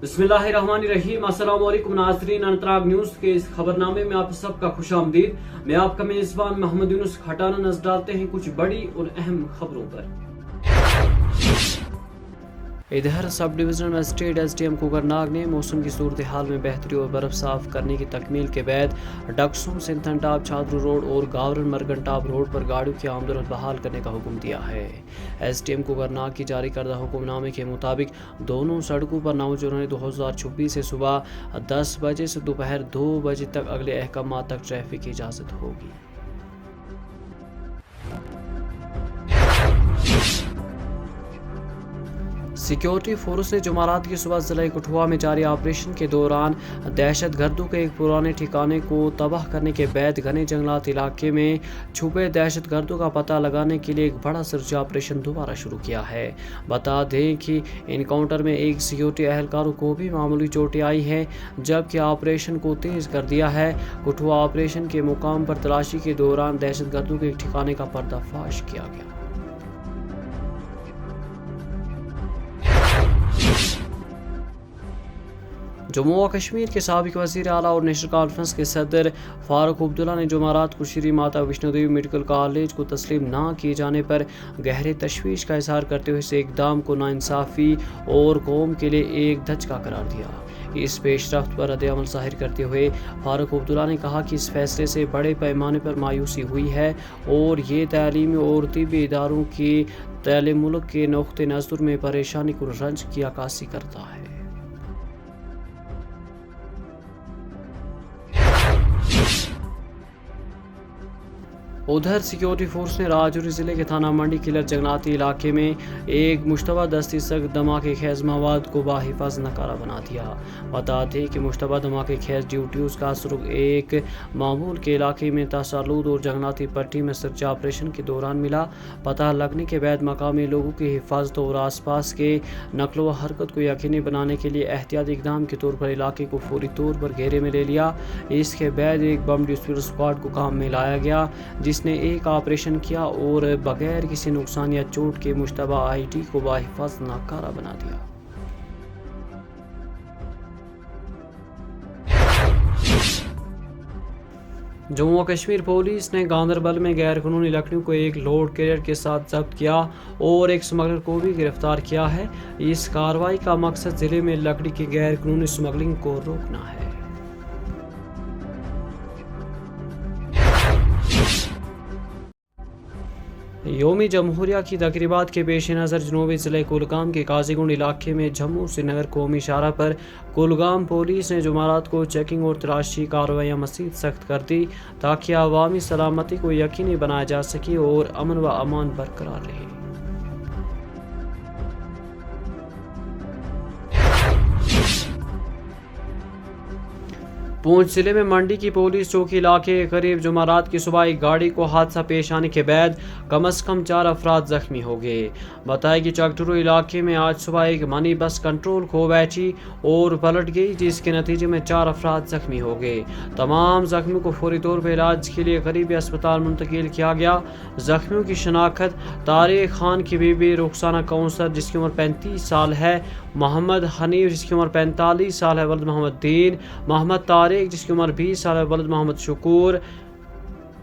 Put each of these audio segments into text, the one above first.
बिस्मिल्लाहिर्रहमानिर्रहीम। अस्सलाम वालेकुम नाज़रीन, अनतराग न्यूज़ के इस खबरनामे में आप सबका खुशामदीद। मैं आपका मेज़बान मोहम्मद यूनुस खटाना नजर डालते हैं कुछ बड़ी और अहम खबरों पर। इधर sub divisional magistrate SDM Kokernag ने मौसम की सूरत हाल में बेहतरी और बर्फ साफ करने की तकमील के बाद डक्सुम सिंथन टाप छादरू रोड और गावरन मरगन टाप रोड पर गाड़ियों की आमदोरफ्त बहाल करने का हुक्म दिया है। SDM कोकरनाग की जारी करदा हुक्मनामे के मुताबिक दोनों सड़कों पर 9 जनवरी 2024 से सुबह 10 बजे से दोपहर 2 बजे तक अगले अहकाम तक ट्रैफिक की इजाज़त होगी। सिक्योरिटी फोर्स ने जुमारात की सुबह ज़िला कठुआ में जारी ऑपरेशन के दौरान दहशत गर्दों के एक पुराने ठिकाने को तबाह करने के बाद घने जंगलात इलाके में छुपे दहशत गर्दों का पता लगाने के लिए एक बड़ा सर्च ऑपरेशन दोबारा शुरू किया है। बता दें कि इनकाउंटर में एक सिक्योरिटी एहलकारों को भी मामूली चोटें आई हैं, जबकि ऑपरेशन को तेज़ कर दिया है। कठुआ ऑपरेशन के मुकाम पर तलाशी के दौरान दहशत गर्दों के एक ठिकाने का पर्दाफाश किया गया। जम्मू व कश्मीर के साबिक वज़ीर आला और नेशनल कॉन्फ्रेंस के सदर फारूक अब्दुल्ला ने जुमारात को श्री माता वैष्णो देवी मेडिकल कॉलेज को तस्लीम न किए जाने पर गहरे तशवीश का इजहार करते हुए इस इक़दाम को नाइंसाफ़ी और कौम के लिए एक धचका करार दिया। इस पेशरफ्त पर रद्द-ए-अमल ज़ाहिर करते हुए फारूक अब्दुल्ला ने कहा कि इस फैसले से बड़े पैमाने पर मायूसी हुई है और ये तालीमी और तिब्बी इदारों की तालीम मुल्क के नुक्ते नज़र में परेशानी को रंज की अक्कासी करता है। उधर सिक्योरिटी फोर्स ने राजौरी ज़िले के थाना मंडी किलर जंगलाती इलाके में एक मुश्तबा दस्ती सख्त धमाके खेज मवाद को बाहिफाज नकारा बना दिया। बता दें कि मुश्तबा धमाके खेज ड्यूटीज का सुरुख एक मामूल के इलाके में तसल्लुद और जंगलाती पट्टी में सर्च ऑपरेशन के दौरान मिला। पता लगने के बाद मकामी लोगों की हिफाजत और आसपास के नकलो व हरकत को यकीनी बनाने के लिए एहतियाती इक़दाम के तौर पर इलाके को फौरी तौर पर घेरे में ले लिया। इसके बाद एक बम डिस्ट्रीब्यूटर स्क्वाड को काम में लाया गया, जिसने एक ऑपरेशन किया और बगैर किसी नुकसान या चोट के मुश्तबा IT को बाहिफाज नाकारा बना दिया। जम्मू व कश्मीर पुलिस ने गांदरबल में गैर कानूनी लकड़ियों को एक लोड कैरियर के साथ जब्त किया और एक स्मगलर को भी गिरफ्तार किया है। इस कार्रवाई का मकसद जिले में लकड़ी की गैर कानूनी स्मगलिंग को रोकना है। यौम जमहूरिया की तकरीबात के पेश नज़र जनूबी ज़िले कुलगाम के काजीगुंड इलाके में जम्मू श्रीनगर कौमी शाहरा पर कुलगाम पुलिस ने जुमारात को चेकिंग और तलाशी कार्रवाइयाँ मज़ीद सख्त कर दी ताकि अवामी सलामती को यकीनी बनाया जा सके और अमन व अमान बरकरार रहे। पूंछ जिले में मंडी की पुलिस चौकी इलाके के करीब जुमारात की सुबह एक गाड़ी को हादसा पेश आने के बाद कम से कम 4 अफराद जख्मी हो गए। बताया कि चकटरू इलाके में आज सुबह एक मनी बस कंट्रोल खो बैठी और पलट गई, जिसके नतीजे में 4 अफराद जख्मी हो गए। तमाम जख्मियों को फौरी तौर पर इलाज के लिए करीबी अस्पताल मुंतकिल किया गया। जख्मियों की शनाख्त तारिक खान की बीबी रुखसाना कौंसर जिसकी उम्र 35 साल है, मोहम्मद हनीफ जिसकी उम्र 45 साल है, वल्द मोहम्मद दीन, मोहम्मद तारिक जिसकी उम्र 20 साल है, वल्द मोहम्मद शुकूर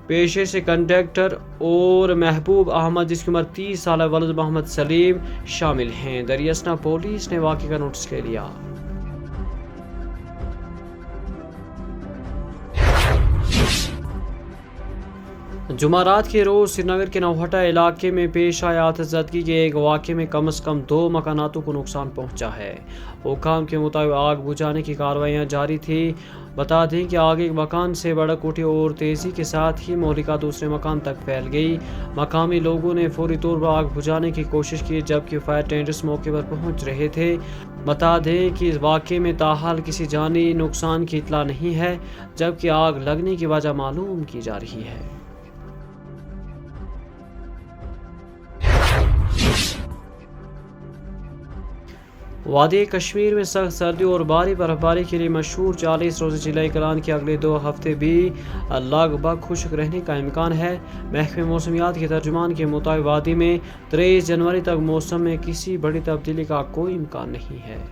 पेशे से कंडक्टर, और महबूब अहमद जिसकी उम्र 30 साल है, वल्द मोहम्मद सलीम शामिल हैं। दरियासना पुलिस ने वाक़े का नोटिस ले लिया। जुमारात के रोज़ श्रीनगर के नौहटा इलाके में पेश आए आतिशज़दगी के एक वाक़े में कम से कम 2 मकानातों को नुकसान पहुंचा है। हुकाम के मुताबिक आग बुझाने की कार्रवाइयाँ जारी थी। बता दें कि आग एक मकान से भड़क उठी और तेज़ी के साथ ही मोहलिका दूसरे मकान तक फैल गई। मकामी लोगों ने फौरी तौर पर आग बुझाने की कोशिश की, जबकि फायर टेंडर्स मौके पर पहुंच रहे थे। बता दें कि इस वाक़े में ताहाल किसी जानी नुकसान की इतला नहीं है, जबकि आग लगने की वजह मालूम की जा रही है। वादी कश्मीर में सख्त सर्दी और भारी बर्फबारी के लिए मशहूर 40 रोज़ा जिला कलान के अगले 2 हफ्ते भी लगभग खुश्क रहने का इम्कान है। महकमे मौसमियात के तर्जुमान के मुताबिक वादी में 23 जनवरी तक मौसम में किसी बड़ी तब्दीली का कोई इम्कान नहीं है।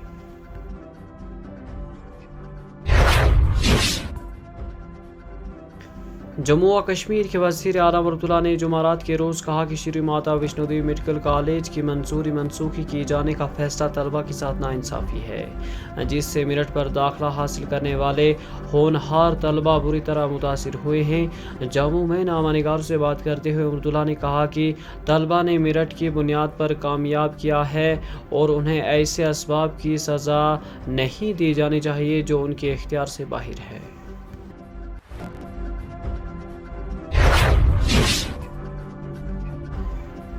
जम्मू व कश्मीर के वज़ीर आला अब्दुल्ला ने जुमारात के रोज़ कहा कि श्री माता वैष्णो देवी मेडिकल कॉलेज की मंजूरी मनसूखी किए जाने का फैसला तलबा के साथ नाइंसाफ़ी है, जिससे मेरिट पर दाखिला हासिल करने वाले होनहार तलबा बुरी तरह मुतासिर हुए हैं। जम्मू में नामा निगारों से बात करते हुए अब्दुल्ला ने कहा कि तलबा ने मेरिट की बुनियाद पर कामयाब किया है और उन्हें ऐसे असबाब की सज़ा नहीं दी जानी चाहिए जो उनके इख्तियार से बाहर है।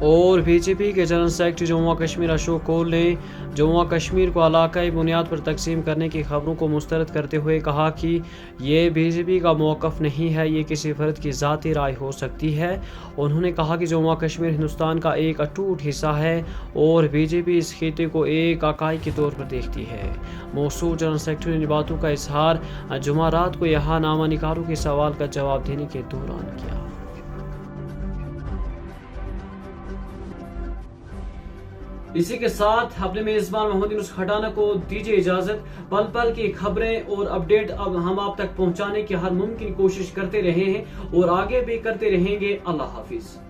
और बीजेपी के जनरल सेक्रेटरी जम्मू व कश्मीर अशोक कौल ने जम्मू व कश्मीर को इलाकाई बुनियाद पर तकसीम करने की खबरों को मुस्तरद करते हुए कहा कि ये बीजेपी का मौक़िफ़ नहीं है, ये किसी फ़र्द की ज़ाती राय हो सकती है। उन्होंने कहा कि जम्मू व कश्मीर हिंदुस्तान का एक अटूट हिस्सा है और बीजेपी इस खिते को एक इकाई के तौर पर देखती है। मौसूल जनरल सेक्रेटरी ने बातों का इजहार जुमारात को यहाँ नामा निगारों के सवाल का जवाब देने के दौरान किया। इसी के साथ अपने मेज़बान मोहम्मद यूनुस खटाना को दीजिए इजाज़त। पल पल की खबरें और अपडेट अब हम आप तक पहुंचाने की हर मुमकिन कोशिश करते रहे हैं और आगे भी करते रहेंगे। अल्लाह हाफिज।